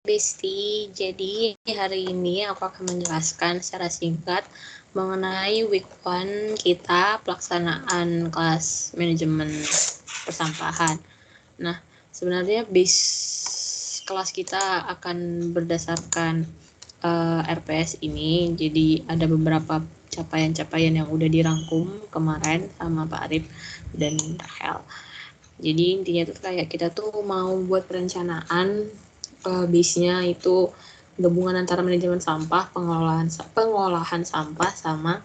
Besti, jadi hari ini aku akan menjelaskan secara singkat mengenai week 1 kita pelaksanaan kelas manajemen persampahan. Nah, sebenarnya base kelas kita akan berdasarkan RPS ini, jadi ada beberapa capaian-capaian yang udah dirangkum kemarin sama Pak Arif dan Rahel. Jadi intinya tuh kayak kita tuh mau buat perencanaan base-nya itu gabungan antara manajemen sampah, pengolahan sampah sama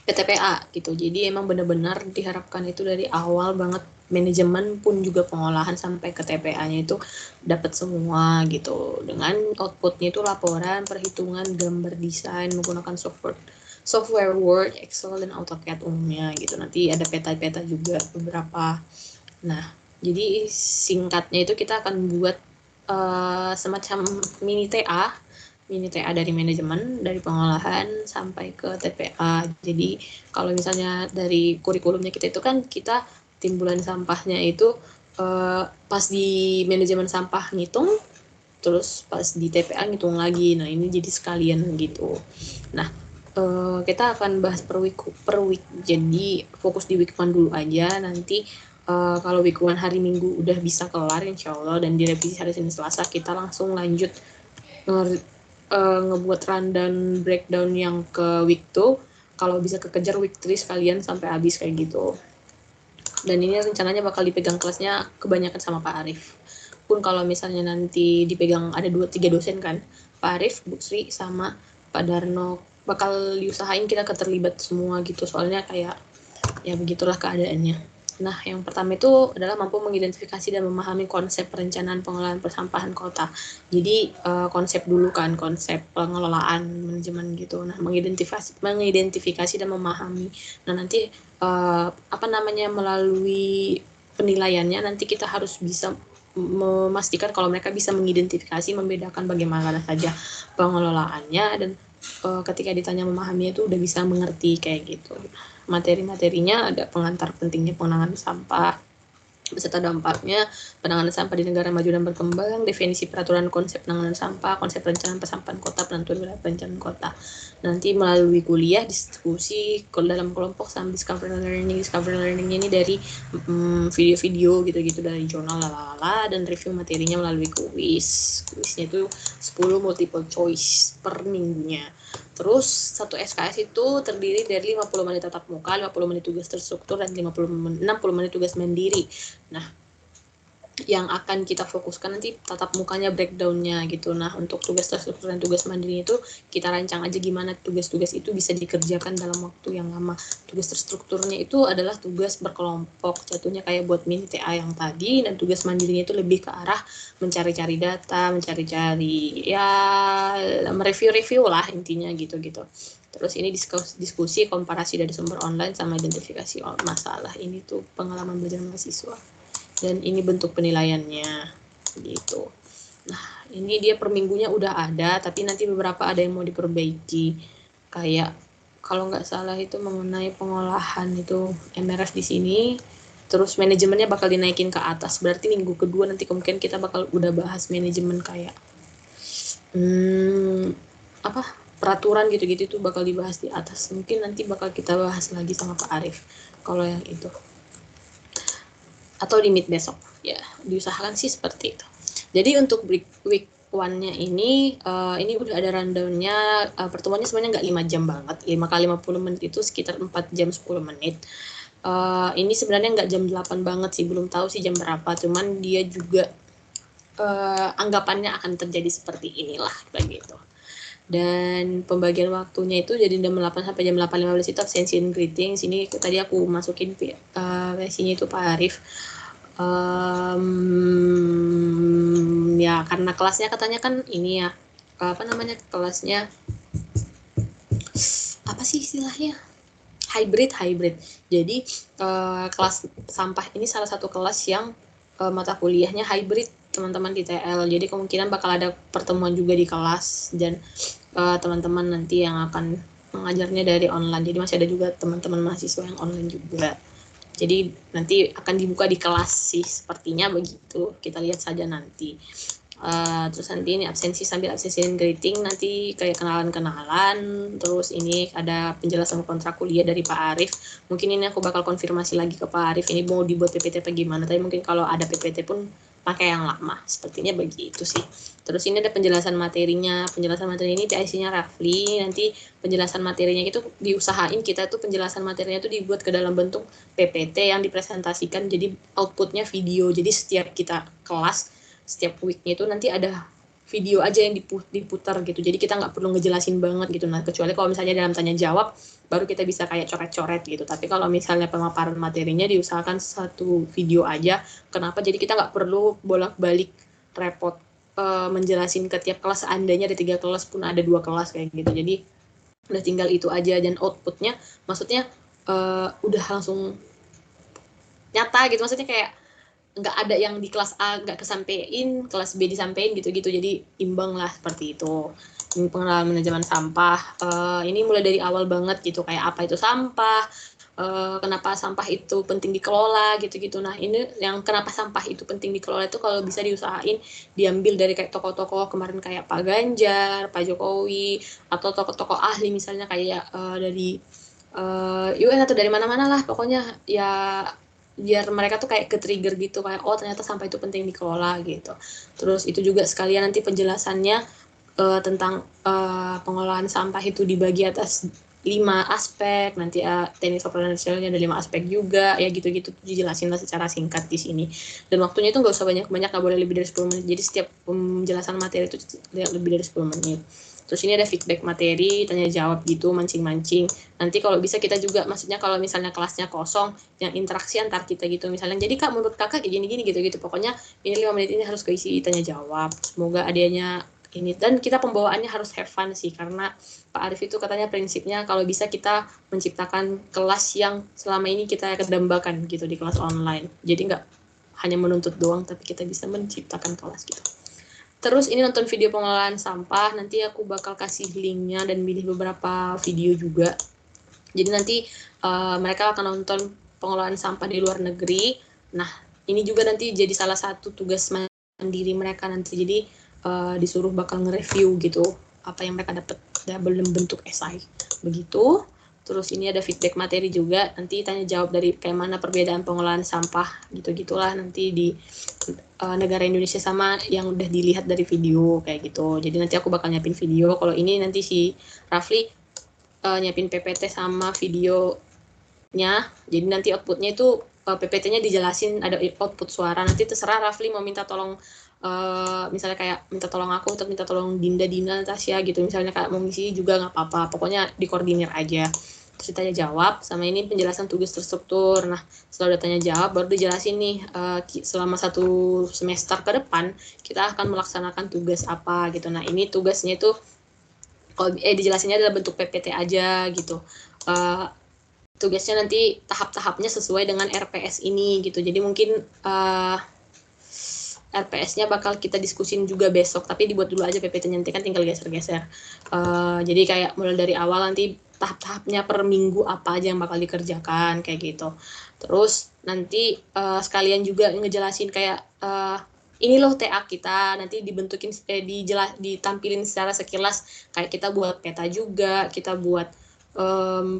PTPA gitu. Jadi emang benar-benar diharapkan itu dari awal banget manajemen pun juga pengolahan sampai ke TPA-nya itu dapat semua gitu. Dengan outputnya itu laporan, perhitungan, gambar desain menggunakan software Word, Excel, dan AutoCAD umumnya gitu. Nanti ada peta-peta juga beberapa. Nah, jadi singkatnya itu kita akan buat semacam mini TA dari manajemen, dari pengolahan sampai ke TPA. Jadi kalau misalnya dari kurikulumnya kita itu kan kita timbulan sampahnya itu pas di manajemen sampah ngitung, terus pas di TPA ngitung lagi. Nah ini jadi sekalian gitu. Nah kita akan bahas per week. Jadi fokus di week 1 dulu aja. Nanti kalau week 1 hari Minggu udah bisa kelar insya Allah, dan direvisi hari Senin Selasa kita langsung lanjut ngebuat rundown breakdown yang ke week 2. Kalau bisa kekejar week 3 sekalian sampai habis kayak gitu. Dan ini rencananya bakal dipegang kelasnya kebanyakan sama Pak Arif. Pun kalau misalnya nanti dipegang ada 2-3 dosen kan, Pak Arif, Bu Sri, sama Pak Darno bakal diusahain kita keterlibat semua gitu. Soalnya kayak ya begitulah keadaannya. Nah, yang pertama itu adalah mampu mengidentifikasi dan memahami konsep perencanaan pengelolaan persampahan kota. Jadi konsep dulu kan, konsep pengelolaan manajemen gitu. Nah, mengidentifikasi dan memahami. Nah, nanti melalui penilaiannya nanti kita harus bisa memastikan kalau mereka bisa mengidentifikasi, membedakan bagaimana saja pengelolaannya, dan ketika ditanya memahami itu udah bisa mengerti kayak gitu. Materi-materinya ada pengantar pentingnya penanganan sampah beserta dampaknya, penanganan sampah di negara maju dan berkembang, definisi peraturan konsep penanganan sampah, konsep perencanaan persampahan kota, penentuan wilayah perencanaan kota. Nanti melalui kuliah, diskusi dalam kelompok sama discovery learning ini dari video-video gitu-gitu dari jurnal lalala, dan review materinya melalui kuisnya itu 10 multiple choice per minggunya. Terus satu SKS itu terdiri dari 50 menit tatap muka, 50 menit tugas terstruktur, dan 60 menit tugas mandiri. Nah, yang akan kita fokuskan nanti tatap mukanya, breakdownnya gitu. Nah, untuk tugas terstruktur dan tugas mandiri itu kita rancang aja gimana tugas-tugas itu bisa dikerjakan dalam waktu yang lama. Tugas terstrukturnya itu adalah tugas berkelompok, jatuhnya kayak buat mini TA yang tadi, dan tugas mandirinya itu lebih ke arah mencari-cari data, mencari-cari ya mereview-review lah intinya gitu-gitu. Terus ini diskusi komparasi dari sumber online sama identifikasi masalah. Ini tuh pengalaman belajar mahasiswa. Dan ini bentuk penilaiannya gitu. Nah, ini dia per minggunya udah ada, tapi nanti beberapa ada yang mau diperbaiki. Kayak kalau nggak salah itu mengenai pengolahan itu MRF di sini, terus manajemennya bakal dinaikin ke atas. Berarti minggu kedua nanti kemungkinan kita bakal udah bahas manajemen kayak peraturan gitu-gitu itu bakal dibahas di atas. Mungkin nanti bakal kita bahas lagi sama Pak Arif kalau yang itu, atau di meet besok ya, diusahakan sih seperti itu. Jadi untuk week 1-nya ini udah ada rundown-nya. Pertemuannya sebenarnya nggak 5 jam banget, 5 kali 50 menit itu sekitar 4 jam 10 menit. Ini sebenarnya nggak jam 8 banget sih, belum tahu sih jam berapa, cuman dia juga anggapannya akan terjadi seperti inilah begitu. Dan pembagian waktunya itu jadi jam 8 sampai jam 8.15 itu absensi and greetings. Ini tadi aku masukin versinya itu Pak Arif. Ya karena kelasnya katanya kan ini ya, kelasnya apa sih istilahnya, hybrid. Jadi kelas sampah ini salah satu kelas yang mata kuliahnya hybrid teman-teman di TL. Jadi kemungkinan bakal ada pertemuan juga di kelas, dan teman-teman nanti yang akan mengajarnya dari online. Jadi masih ada juga teman-teman mahasiswa yang online juga Jadi nanti akan dibuka di kelas sih, sepertinya begitu. Kita lihat saja nanti. Terus nanti ini absensi sambil absensi dan greeting, nanti kayak kenalan-kenalan, terus ini ada penjelasan kontrak kuliah dari Pak Arif. Mungkin ini aku bakal konfirmasi lagi ke Pak Arif, ini mau dibuat PPT apa gimana, tapi mungkin kalau ada PPT pun pakai yang lama, sepertinya begitu sih. Terus ini ada penjelasan materinya, penjelasan materi ini PIC-nya Rafli, nanti penjelasan materinya itu diusahain kita tuh penjelasan materinya itu dibuat ke dalam bentuk PPT yang dipresentasikan, jadi outputnya video, jadi setiap kita kelas, setiap weeknya itu nanti ada video aja yang diputar gitu, jadi kita nggak perlu ngejelasin banget gitu. Nah kecuali kalau misalnya dalam tanya jawab baru kita bisa kayak coret-coret gitu, tapi kalau misalnya pemaparan materinya diusahakan satu video aja. Kenapa? Jadi kita nggak perlu bolak-balik repot menjelasin ke tiap kelas, seandainya ada 3 kelas pun ada 2 kelas kayak gitu, jadi udah tinggal itu aja. Dan outputnya maksudnya udah langsung nyata gitu, maksudnya kayak nggak ada yang di kelas A nggak kesampein, kelas B disampein gitu-gitu, jadi imbang lah seperti itu. Ini pengalaman manajemen sampah, ini mulai dari awal banget gitu, kayak apa itu sampah, kenapa sampah itu penting dikelola gitu-gitu. Nah ini yang kenapa sampah itu penting dikelola itu kalau bisa diusahain diambil dari kayak tokoh-tokoh kemarin kayak Pak Ganjar, Pak Jokowi, atau tokoh-tokoh ahli misalnya kayak dari UN atau dari mana-mana lah pokoknya ya, biar mereka tuh kayak ke-trigger gitu, kayak oh ternyata sampah itu penting dikelola gitu. Terus itu juga sekalian nanti penjelasannya tentang pengelolaan sampah itu dibagi atas 5 aspek, nanti teknik operasionalnya ada 5 aspek juga, ya gitu-gitu dijelasin lah secara singkat di sini. Dan waktunya itu nggak usah banyak-banyak, nggak boleh lebih dari 10 menit, jadi setiap penjelasan materi itu lebih dari 10 menit. Terus ini ada feedback materi, tanya jawab gitu, mancing-mancing. Nanti kalau bisa kita juga, maksudnya kalau misalnya kelasnya kosong, yang interaksi antar kita gitu. Misalnya, jadi Kak menurut Kakak kayak gini-gini gitu-gitu. Pokoknya ini 5 menit ini harus keisi tanya jawab. Semoga adanya ini. Dan kita pembawaannya harus have fun sih, karena Pak Arif itu katanya prinsipnya kalau bisa kita menciptakan kelas yang selama ini kita kedambakan gitu di kelas online. Jadi nggak hanya menuntut doang, tapi kita bisa menciptakan kelas gitu. Terus ini nonton video pengelolaan sampah, nanti aku bakal kasih linknya dan pilih beberapa video juga. Jadi nanti mereka akan nonton pengelolaan sampah di luar negeri. Nah ini juga nanti jadi salah satu tugas mandiri mereka nanti. Jadi disuruh bakal nge-review gitu apa yang mereka dapat dalam bentuk esai begitu. Terus ini ada feedback materi juga, nanti tanya jawab dari kayak mana perbedaan pengelolaan sampah gitu-gitulah nanti di negara Indonesia sama yang udah dilihat dari video kayak gitu. Jadi nanti aku bakal nyiapin video. Kalau ini nanti si Rafli nyiapin PPT sama videonya. Jadi nanti outputnya itu PPT-nya dijelasin, ada output suara. Nanti terserah Rafli mau minta tolong misalnya kayak minta tolong aku atau minta tolong Dinda, Tasya gitu. Misalnya kayak mau ngisi juga nggak apa-apa. Pokoknya dikoordinir aja. Terus tanya jawab, sama ini penjelasan tugas terstruktur. Nah, setelah udah tanya jawab, baru dijelasin nih, selama 1 semester ke depan, kita akan melaksanakan tugas apa gitu. Nah, ini tugasnya itu, kalau dijelasinnya dalam bentuk PPT aja gitu. Tugasnya nanti tahap-tahapnya sesuai dengan RPS ini gitu. Jadi mungkin RPS-nya bakal kita diskusin juga besok, tapi dibuat dulu aja PPT-nya, nanti kan tinggal geser-geser. Jadi kayak mulai dari awal nanti tahap-tahapnya per minggu apa aja yang bakal dikerjakan kayak gitu. Terus nanti sekalian juga ngejelasin kayak ini loh TA kita, nanti dibentukin ditampilin secara sekilas, kayak kita buat peta juga, kita buat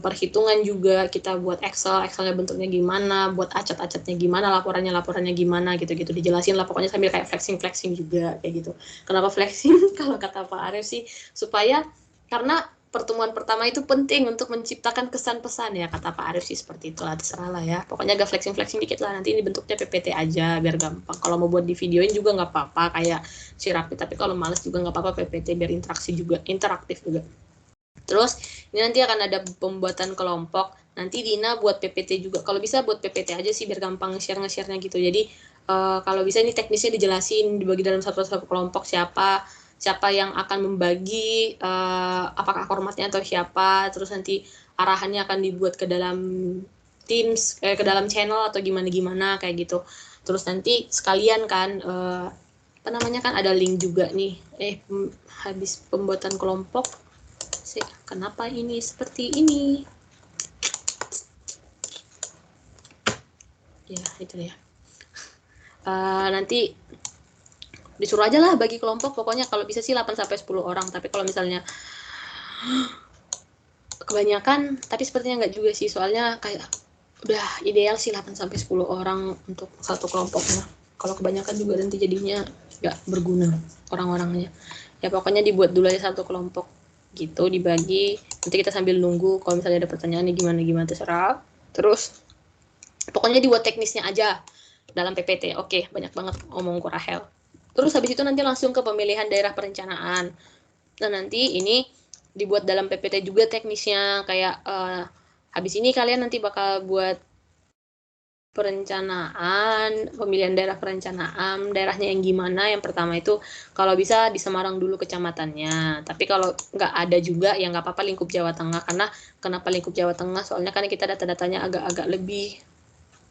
perhitungan juga, kita buat Excelnya bentuknya gimana, buat acet-acetnya gimana, laporannya gimana gitu-gitu, dijelasin lah pokoknya sambil kayak flexing juga kayak gitu. Kenapa flexing? Kalau kata Pak Arif sih supaya, karena pertemuan pertama itu penting untuk menciptakan kesan pesan ya, kata Pak Arif sih seperti itulah, terserah lah ya. Pokoknya agak flexing dikit lah, nanti ini bentuknya PPT aja biar gampang. Kalau mau buat di videoin juga nggak apa-apa kayak si Rapi, tapi kalau males juga nggak apa-apa PPT biar interaktif juga. Terus ini nanti akan ada pembuatan kelompok. Nanti Dina buat PPT juga. Kalau bisa buat PPT aja sih biar gampang nge-share-nya gitu. Jadi kalau bisa ini teknisnya dijelasin, dibagi dalam satu kelompok siapa yang akan membagi, apakah formatnya atau siapa. Terus nanti arahannya akan dibuat ke dalam Teams, ke dalam channel atau gimana kayak gitu. Terus nanti sekalian kan apa namanya kan ada link juga nih. Habis pembuatan kelompok, kenapa ini seperti ini? Ya itu ya. Nanti disuruh aja lah bagi kelompok, pokoknya kalau bisa sih 8-10 orang, tapi kalau misalnya kebanyakan, tapi sepertinya nggak juga sih, soalnya kayak udah ideal sih 8-10 orang untuk satu kelompoknya. Kalau kebanyakan juga nanti jadinya nggak berguna orang-orangnya. Ya pokoknya dibuat dulu aja satu kelompok gitu, dibagi, nanti kita sambil nunggu kalau misalnya ada pertanyaan nih gimana terserah. Terus pokoknya dibuat teknisnya aja dalam PPT. Oke, banyak banget omongku Rahel. Terus habis itu nanti langsung ke pemilihan daerah perencanaan. Nah nanti ini dibuat dalam PPT juga teknisnya, kayak habis ini kalian nanti bakal buat perencanaan, pemilihan daerah perencanaan, daerahnya yang gimana. Yang pertama itu kalau bisa di Semarang dulu kecamatannya, tapi kalau nggak ada juga ya nggak apa-apa lingkup Jawa Tengah. Karena kenapa lingkup Jawa Tengah, soalnya kan kita data-datanya agak-agak lebih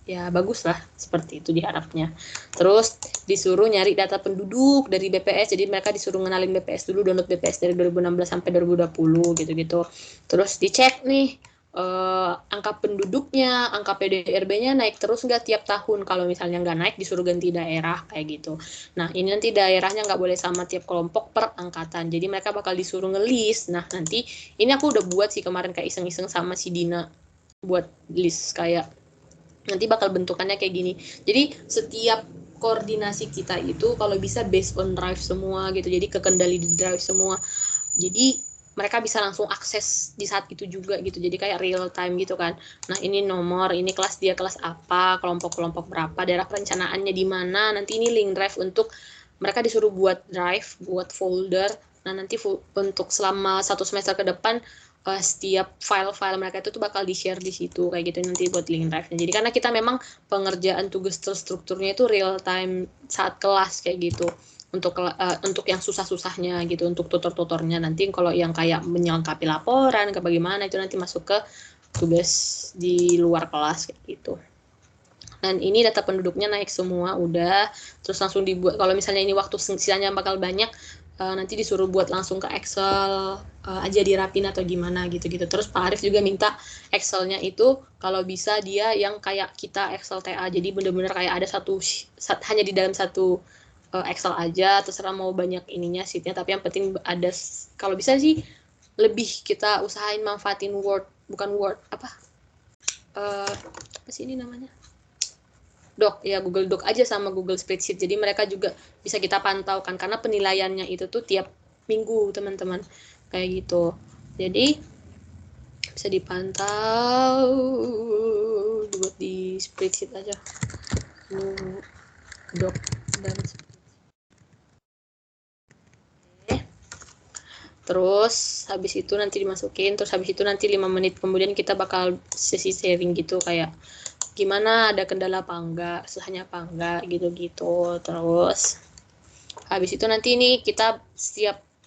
ya bagus lah, seperti itu diharapnya. Terus disuruh nyari data penduduk dari BPS, jadi mereka disuruh ngenalin BPS dulu, download BPS dari 2016 sampai 2020 gitu-gitu. Terus dicek nih angka penduduknya, angka PDRB-nya naik terus nggak tiap tahun. Kalau misalnya nggak naik disuruh ganti daerah kayak gitu. Nah ini nanti daerahnya nggak boleh sama tiap kelompok per angkatan, jadi mereka bakal disuruh ngelis. Nah nanti ini aku udah buat sih kemarin kayak iseng-iseng sama si Dina, buat list kayak nanti bakal bentukannya kayak gini. Jadi setiap koordinasi kita itu kalau bisa based on drive semua gitu, jadi kekendali di drive semua, jadi mereka bisa langsung akses di saat itu juga gitu, jadi kayak real time gitu kan. Nah ini nomor, ini kelas dia kelas apa, kelompok-kelompok berapa, daerah perencanaannya di mana, nanti ini link drive untuk mereka disuruh buat drive, buat folder. Nah nanti untuk selama 1 semester ke depan setiap file-file mereka itu tuh bakal di-share di situ kayak gitu nanti buat link drive-nya. Jadi karena kita memang pengerjaan tugas terstrukturnya itu real time saat kelas kayak gitu. Untuk yang susah-susahnya gitu, untuk tutor-tutornya nanti kalau yang kayak menyelengkapi laporan ke bagaimana itu nanti masuk ke tugas di luar kelas kayak gitu. Dan ini data penduduknya naik semua udah, terus langsung dibuat. Kalau misalnya ini waktu sisanya bakal banyak, nanti disuruh buat langsung ke Excel aja dirapin atau gimana gitu-gitu. Terus Pak Arif juga minta Excelnya itu kalau bisa dia yang kayak kita Excel TA, jadi bener-bener kayak ada hanya di dalam satu Excel aja, terserah mau banyak ininya sheetnya, tapi yang penting ada. Kalau bisa sih lebih kita usahain manfaatin Word, bukan Word apa sih ini namanya, Doc ya, Google Doc aja sama Google Spreadsheet, jadi mereka juga bisa kita pantau kan, karena penilaiannya itu tuh tiap minggu teman-teman kayak gitu, jadi bisa dipantau buat di spreadsheet aja, Doc dan terus habis itu nanti dimasukin, terus habis itu nanti 5 menit kemudian kita bakal sesi sharing gitu, kayak gimana, ada kendala apa enggak, susahnya apa enggak gitu-gitu. Terus habis itu nanti ini kita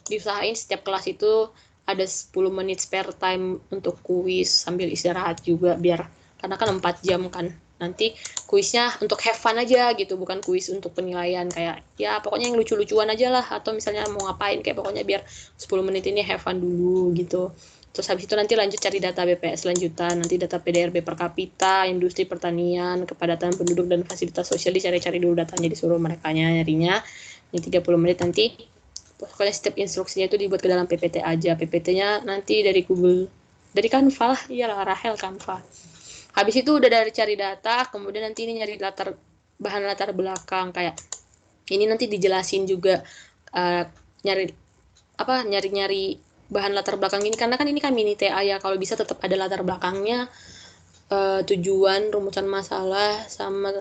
diusahain setiap kelas itu ada 10 menit spare time untuk kuis sambil istirahat juga, biar karena kan 4 jam kan, nanti kuisnya untuk have fun aja gitu, bukan kuis untuk penilaian, kayak ya pokoknya yang lucu-lucuan aja lah, atau misalnya mau ngapain kayak pokoknya biar 10 menit ini have fun dulu gitu. Terus habis itu nanti lanjut cari data BPS lanjutan, nanti data PDRB per kapita, industri pertanian, kepadatan penduduk dan fasilitas sosial, dicari-cari dulu datanya, disuruh mereka nyarinya. Ini 30 menit nanti pokoknya step instruksinya itu dibuat ke dalam PPT aja. PPT-nya nanti dari Google, dari Canva lah, iyalah Rahel Canva. Habis itu udah dari cari data, kemudian nanti ini nyari bahan latar belakang, kayak ini nanti dijelasin juga nyari bahan latar belakang ini, karena kan ini kan mini TA ya, kalau bisa tetap ada latar belakangnya, tujuan, rumusan masalah sama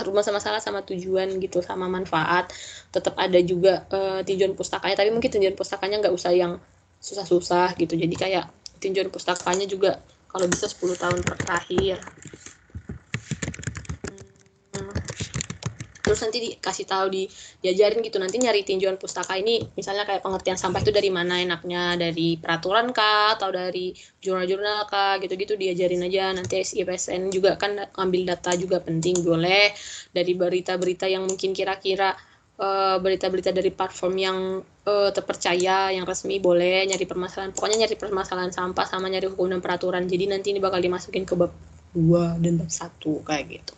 rumus masalah sama tujuan gitu, sama manfaat, tetap ada juga tinjauan pustakanya, tapi mungkin tinjauan pustakanya nggak usah yang susah-susah gitu, jadi kayak tinjauan pustakanya juga kalau bisa 10 tahun terakhir. Terus nanti dikasih tahu, diajarin gitu, nanti nyari tinjauan pustaka ini misalnya kayak pengertian sampah itu dari mana enaknya, dari peraturan kah atau dari jurnal-jurnal kah gitu-gitu, diajarin aja. Nanti SIPSN juga kan ambil data juga penting, boleh dari berita-berita yang mungkin kira-kira berita-berita dari platform yang terpercaya, yang resmi, boleh nyari permasalahan, pokoknya nyari permasalahan sampah sama nyari hukum dan peraturan. Jadi nanti ini bakal dimasukin ke bab 2 dan bab 1 kayak gitu.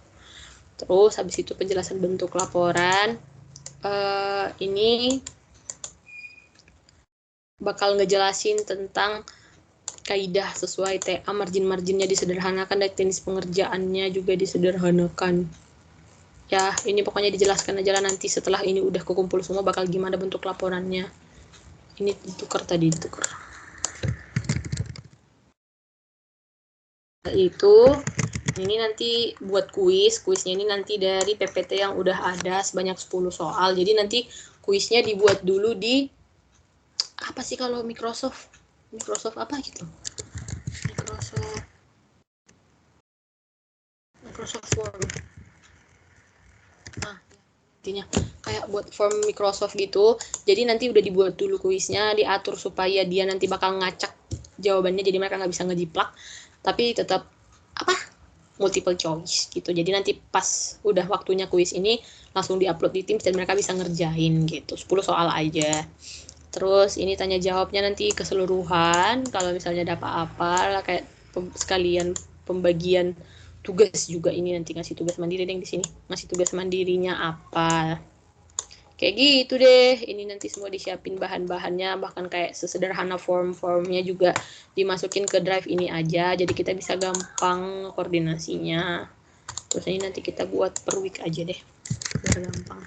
Terus habis itu penjelasan bentuk laporan. Ini bakal ngejelasin tentang kaidah sesuai TA, margin-marginnya disederhanakan dan teknis pengerjaannya juga disederhanakan. Ya, ini pokoknya dijelaskan aja lah nanti setelah ini udah kekumpul semua bakal gimana bentuk laporannya. Ini ditukar tadi, ditukar. Itu ini nanti buat kuisnya ini nanti dari PPT yang udah ada sebanyak 10 soal. Jadi nanti kuisnya dibuat dulu di apa sih kalau Microsoft apa gitu? Microsoft Word. Nah, intinya kayak buat form Microsoft gitu. Jadi nanti udah dibuat dulu kuisnya, diatur supaya dia nanti bakal ngacak jawabannya, jadi mereka nggak bisa ngejiplak, tapi tetap apa multiple choice gitu. Jadi nanti pas udah waktunya kuis ini langsung diupload di Teams dan mereka bisa ngerjain gitu. 10 soal aja. Terus ini tanya jawabnya nanti keseluruhan. Kalau misalnya ada apa-apa kayak sekalian pembagian tugas juga, ini nanti ngasih tugas mandiri deh di sini. Ngasih tugas mandirinya apa. Kayak gitu deh. Ini nanti semua disiapin bahan-bahannya, bahkan kayak sesederhana form-formnya juga dimasukin ke drive ini aja. Jadi kita bisa gampang koordinasinya. Terus ini nanti kita buat per week aja deh. Biar gampang.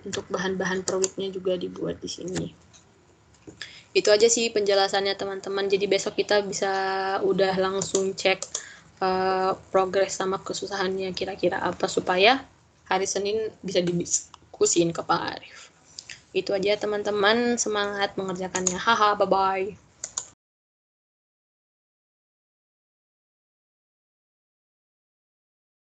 Untuk bahan-bahan per weeknya juga dibuat di sini. Itu aja sih penjelasannya teman-teman. Jadi besok kita bisa udah langsung cek progres sama kesusahannya kira-kira apa supaya hari Senin bisa didiskusiin ke Pak Arif. Itu aja teman-teman, semangat mengerjakannya. Haha, bye-bye.